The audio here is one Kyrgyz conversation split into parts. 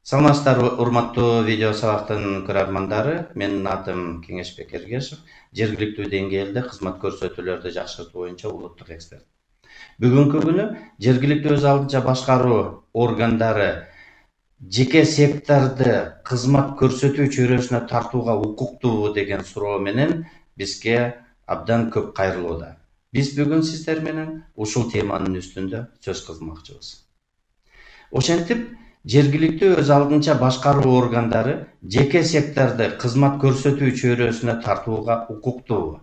Саламатсыздар, урматтуу видео сабактын көрөрмандары. Менин атым Кеңешбек Эргешев, жергиликтүү деңгээлде кызмат көрсөтүүлөрдү жакшыртуу боюнча улуттук эксперт. Бүгүнкү күнү жергиликтүү өз алдынча башкаруу органдары жеке секторду кызмат көрсөтүү чөйрөсүнө тартууга укуктуубу деген суроо менен бизге абдан көп кайрылууда. Биз бүгүн сиздер менен ушул теманын үстүндө сөз кылмакчыбыз. Ошентип, жергиликтүү өз алдынча башкаруу органдары жеке секторду кызмат көрсөтүү чөйрөсүнө тартууга укуктуубу?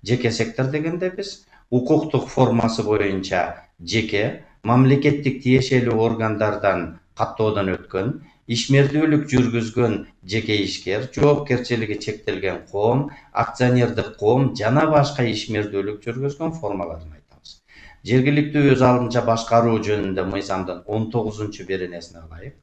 Жеке сектор дегенде биз укуктук формасы боюнча жеке, мамлекеттик тиешелүү органдардан каттоодон өткөн, ишмердүүлүк жүргүзгөн жеке ишкер, жоопкерчилиги чектелген коом, акционердик коом жана башка ишмердүүлүк жүргүзгөн формаларын айтабыз. Жергиликтүү өз алдынча башкаруу жөнүндө мыйзамдын 19-беренесине ылайык,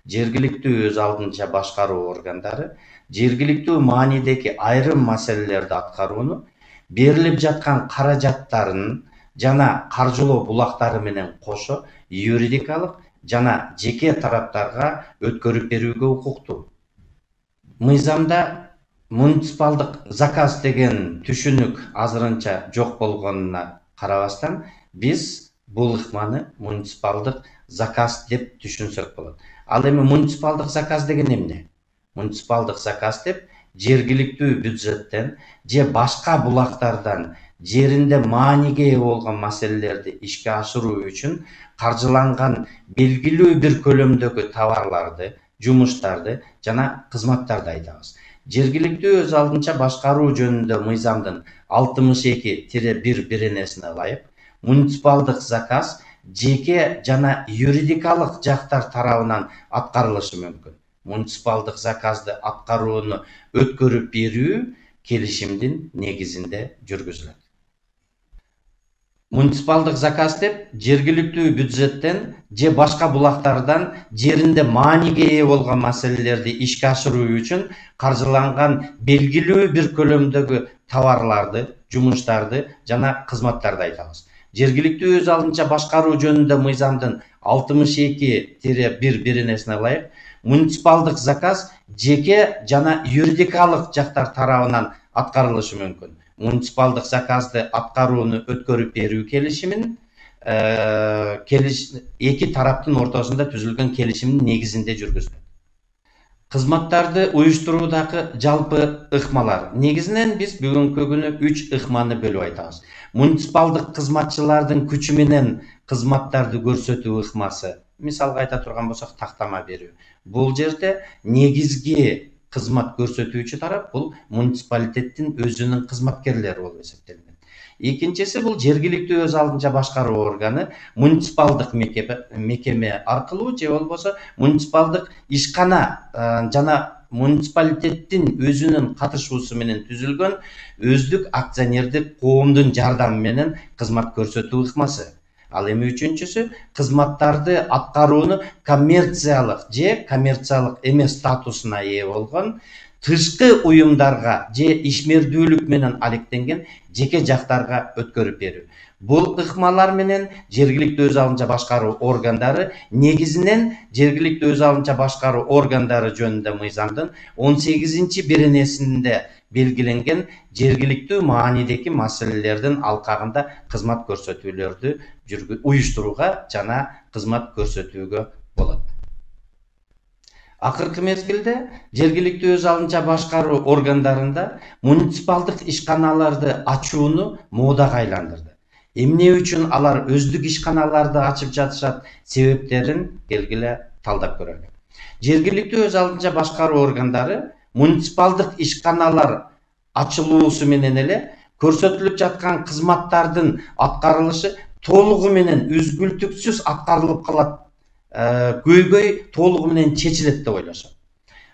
жергиликтүү өз алдынча башкаруу органдары жергиликтүү маанидеги айрым маселелерди аткарууну, берилип жаткан каражаттарын жана каржылоо булактары менен кошо юридикалык жана жеке тараптарга өткөрүп берүүгө укуктуу. Мыйзамда муниципалдык заказ деген түшүнүк азырынча жок болгонуна карабастан, биз бул ыкманы муниципалдык заказ деп түшүнсөк болот. Ал эми муниципалдык заказ деген эмне? Муниципалдык заказ деп жергиликтүү бюджеттен же башка булактардан жеринде мааниге ээ болгон маселелерди ишке ашыруу үчүн каржыланган белгилүү бир көлөмдөгү товарларды, жумуштарды жана кызматтарды айтабыз. Жергиликтүү өз алдынча башкаруу жөнүндө мыйзамдын 62-1 беренесине ылайык, муниципалдык заказ жеке жана юридикалык жактар тарабынан аткарылышы мүмкүн. Муниципалдык заказды аткарууну өткөрүп берүү келишимдин негизинде жүргүзүлөт. Муниципалдык заказ деп жергиликтүү бюджеттен же башка булактардан жеринде мааниге ээ болгон маселелерди ишке ашыруу үчүн каржыланган белгилүү бир көлөмдөгү товарларды, жумуштарды жана кызматтарды айтабыз. Жергиликтүү өз алдынча башкаруу жөнүндө мыйзамдын 62-1 беренесине ылайык, муниципалдык заказ жеке жана юридикалык жактар тарабынан аткарылышы мүмкүн. Муниципалдык заказды аткарууну өткөрүп берүү келишимин эки тараптын ортосунда түзүлгөн келишимдин негизинде жүргүзүлөт. Кызматтарды уюштуруудагы жалпы ыкмалар. Негизинен биз бүгүнкү күнү 3 ыкманы бөлүп айтабыз. Муниципалдык кызматчылардын күчү менен кызматтарды көрсөтүү ыкмасы. Мисалга айта турган болсок, тактама берүү. Бул жерде негизги кызмат көрсөтүүчү тарап бул муниципалитеттин өзүнүн кызматкерлери болуп эсептелинет. Экинчиси бул жергиликтүү өз алдынча башкаруу органы муниципалдык мекеме аркылуу же болбосо муниципалдык ишкана жана муниципалитеттин өзүнүн катышуусу менен түзүлгөн өздүк акционердик коомдун жардамы менен кызмат көрсөтүү ыкмасы. Ал эми үчүнчүсү кызматтарды аткарууну коммерциялык же коммерциялык эмес статусуна ээ болгон тышкы уюмдарга же ишмердүүлүк менен алектенген жеке жактарга өткөрүп берүү. Бул ыкмалар менен жергиликтүү өз алдынча башкаруу органдары негизинен жергиликтүү өз алдынча башкаруу органдары жөнүндө мыйзамдын 18-беренесинде белгиленген жергиликтүү маанидеги маселелердин алкагында кызмат көрсөтүүлөрдү уюштурууга жана кызмат көрсөтүүгө болот. Акыркы мезгилде жергиликтүү өз алдынча башкаруу органдарында муниципалдык ишканаларды ачууну модага айландырды. Эмне үчүн алар өздүк ишканаларды ачып жатышат, себептерин келгиле талдап көрөлү. Жергиликтүү өз алдынча башкаруу органдары муниципалдык ишканалар ачылуусу менен эле көрсөтүлүп жаткан кызматтардын аткарылышы толугу менен үзгүлтүксүз аткарылып калат, көйгөй толугу менен чечилет деп ойлошот.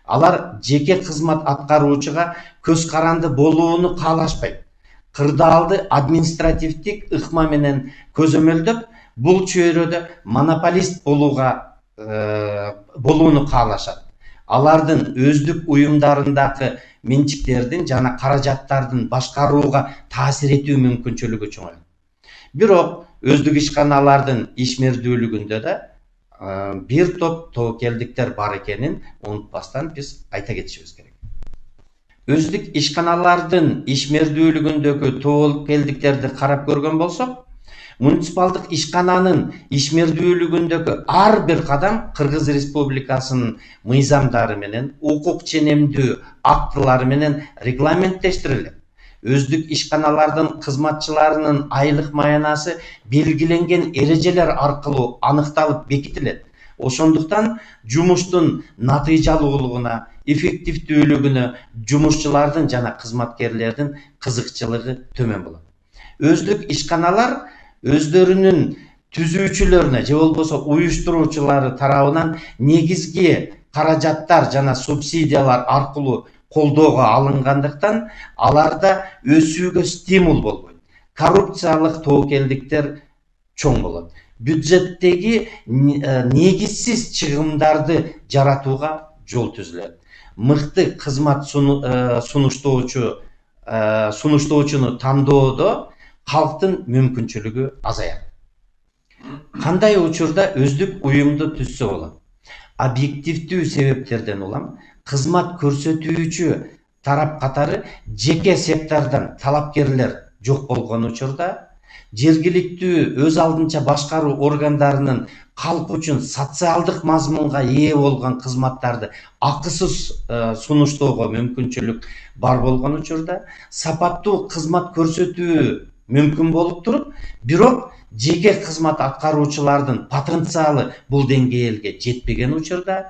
Алар жеке кызмат аткаруучуга көз каранды болууну каалашпайт. Кырдаалды административдик ыкма менен көзөмөлдөп, бул чөйрөдө монополист болууну каалашат. Алардын өздүк уюмдарындагы менчиктердин жана каражаттардын башкарууга таасир этүү мүмкүнчүлүгү чоңойот. Бирок өздүк ишканалардын ишмердүүлүгүндө да бир топ тобокелдиктер бар экенин унутпастан биз айта кетишибиз керек. Өздүк ишканалардын ишмердүүлүгүндөгү тобокелдиктерди карап көргөн болсок, муниципалдык ишкананын ишмердүүлүгүндөгү ар бир кадам Кыргыз Республикасынын мыйзамдары менен, укук ченемдүү актылары менен регламенттештирилет. Өздүк ишканалардын кызматчыларынын айлык маянасы белгиленген эрежелер аркылуу аныкталып бекитилет. Ошондуктан жумуштун натыйжалуулугуна, эффективдүүлүгүнө жумушчулардын жана кызматкерлердин кызыкчылыгы төмөн болот. Өздүк ишканалар өздөрүнүн түзүүчүлөрүнө же болбосо уюштуруучулары тарабынан негизги каражаттар жана субсидиялар аркылуу колдоого алынгандыктан аларда өсүүгө стимул болбойт. Коррупциялык тобокелдиктер чоң болот. Бюджеттеги негизсиз чыгымдарды жаратууга жол түзүлөт. Мыкты кызмат сунуштоочуну тандоодо халктын мүмкүнчүлүгү азаят. Кандай учурда өздүк уюмду түзсө болот? Объективдүү себептерден улам кызмат көрсөтүүчү тарап катары жеке сектордон талапкерлер жок болгон учурда жергиликтүү өз алдынча башкаруу органдарынын калк үчүн социалдык мазмунга ээ болгон кызматтарды акысыз сунуштоого мүмкүнчүлүк бар болгон учурда сапаттуу кызмат көрсөтүү мүмкүн болуп туруп, бирок жеке кызмат аткаруучулардын потенциалы бул деңгээлге жетпеген учурда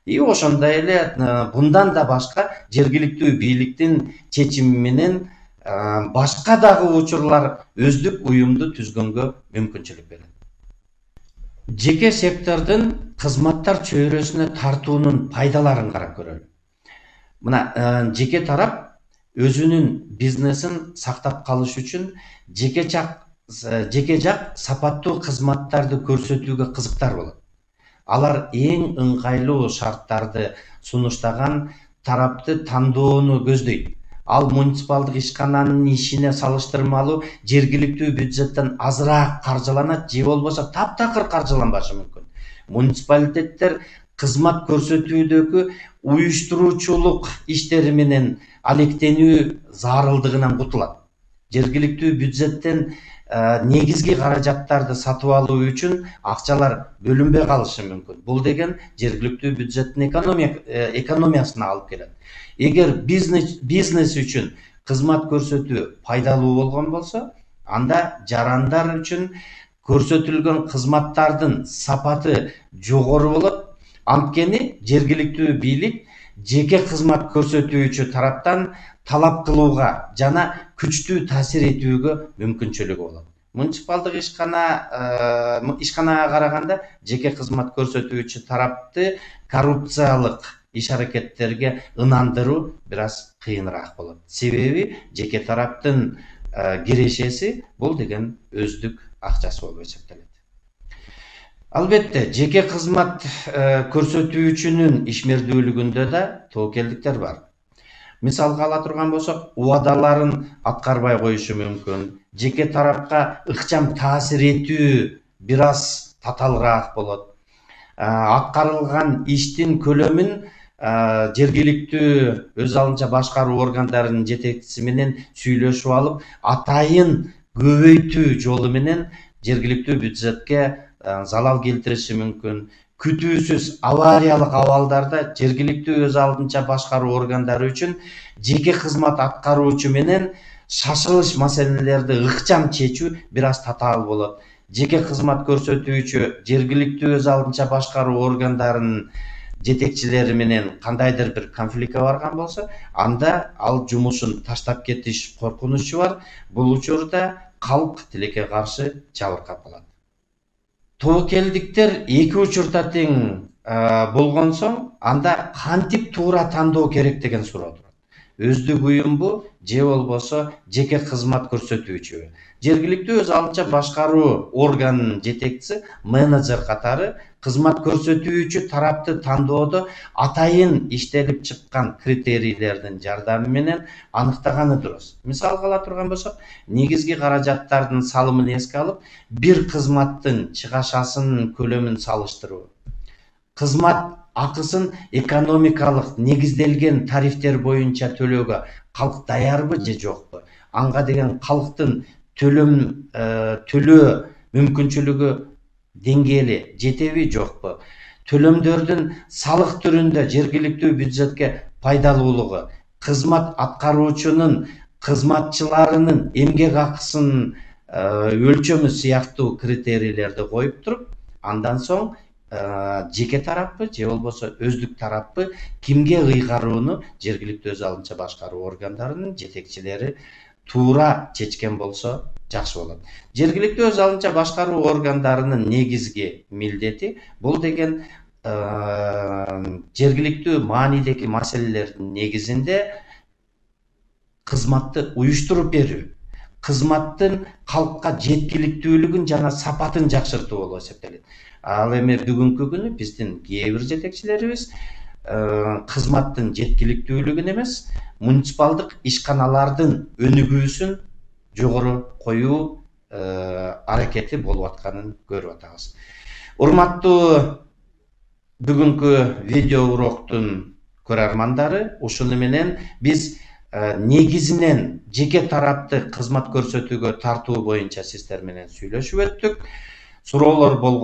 ошондой эле bundan да башка жергиликтүү бийликтин чечими менен башка дагы учурлар өздүк уюмду түзгөнгө мүмкүнчүлүк берет. Жеке сектордун кызматтар чөйрөсүнө тартуунун пайдаларын карап көрөлү. Мына жеке тарап өзүнүн бизнесин сактап калыш үчүн жеке жак сапаттуу кызматтарды көрсөтүүгө кызыктар болот. Алар эң ыңгайлуу шарттарды сунуштаган тарапты тандоону көздөйт. Ал муниципалдык ишкананын ишине салыштырмалуу жергиликтүү бюджеттен азыраак каржыланат же болбосо таптакыр каржыланбашы мүмкүн. Муниципалитеттер кызмат көрсөтүүдөгү уюштуруучулук иштери менен алектенүү зарылдыгынан кутулат. Жергиликтүү бюджеттен негизги каражаттарды сатып алуу үчүн акчалар бөлүнбөй калышы мүмкүн. Бул деген жергиликтүү бюджеттин экономиясына алып келет. Эгер бизнес үчүн кызмат көрсөтүү пайдалуу болгон болсо, анда жарандар үчүн көрсөтүлгөн кызматтардын сапаты жогору болот. Анткени жергиликтүү бийлик жеке кызмат көрсөтүүчү тараптан талап кылууга жана күчтүү таасир этүүгө мүмкүнчүлүгү болот. Муниципалдык ишканага караганда жеке кызмат көрсөтүүчү тарапты коррупциялык иш-аракеттерге ынандыруу бир аз кыйыныраак болот. Себеби жеке тараптын кирешеси бул деген өздүк акчасы болуп эсептелет. Албетте, жеке кызмат көрсөтүүчүнүн ишмердүүлүгүндө да тобокелдиктер бар. Мисалга ала турган болсок, убадаларын аткарбай коюшу мүмкүн. Жеке тарапка ыкчам таасир этүү бир аз таталыраак болот. Аткарылган иштин көлөмүн жергиликтүү өз алдынча башкаруу органдарынын жетекчиси менен сүйлөшүп алып, атайын көбөйтүү жолу менен жергиликтүү бюджетке залал келтириши мүмкүн. Күтүүсүз авариялык абалдарда жергиликтүү өз алдынча башкаруу органдары үчүн жеке кызмат аткаруучу менен шашылыш маселелерди ыкчам чечүү бир аз татаал болот. Жеке кызмат көрсөтүүчү жергиликтүү өз алдынча башкаруу органдарынын жетекчилери менен кандайдыр бир конфликтке барган болсо, анда ал жумушун таштап кетиш коркунучу бар. Бул учурда калк тилекке каршы жабыркап калат. Тобокелдиктер эки учурда тең болгон соң, анда кантип туура тандоо керек деген суроо турат. Өздүк уюмбу же болбосо жеке кызмат көрсөтүүчүбү? Жергиликтүү өз алдынча башкаруу органынын жетекчиси, менеджер катары кызмат көрсөтүүчү тарапты тандоодо атайын иштелип чыккан критерийлердин жардамы менен аныктаганы дурус. Мисалга ала турган болсок, негизги каражаттардын салымын эске алып, бир кызматтын чыгашасынын көлөмүн салыштыруу кызмат акысын экономикалык негизделген тарифтер боюнча төлөөгө калк даярбы же жокпу? Анга деген калктын төлөө мүмкүнчүлүгү деңгээли жетеби жокпу? Төлөмдөрдүн салык түрүндө жергиликтүү бюджетке пайдалуулугу, кызмат аткаруучунун кызматчыларынын эмгек акысынын өлчөмү сыяктуу критерийлерди коюп туруп, андан соң жеке тараппы же болбосо өздүк тараппы кимге ыйгарууну жергиликтүү өз алынча башкаруу органдарынын жетекчилери туура чечкен болсо жакшы болот. Жергиликтүү өз алынча башкаруу органдарынын негизги милдети бул деген жергиликтүү маанидеги маселелердин негизинде кызматты уюштуруп берүү, кызматтын калкка жеткиликтүүлүгүн жана сапатын жакшыртуу болуп эсептелет. Ал эми бүгүнкү күнү биздин кээ бир жетекчилерибиз кызматтын жеткиликтүүлүгүн эмес, муниципалдык ишканалардын өнүгүүсүн жогору коюу аракети болуп атканын көрүп атабыз. Урматтуу бүгүнкү видео уроктун көрөрмандары, ушуну менен биз негизинен жеке тарапты кызмат көрсөтүүгө тартуу боюнча сиздер менен сүйлөшүп өттүк. Суроолор болгон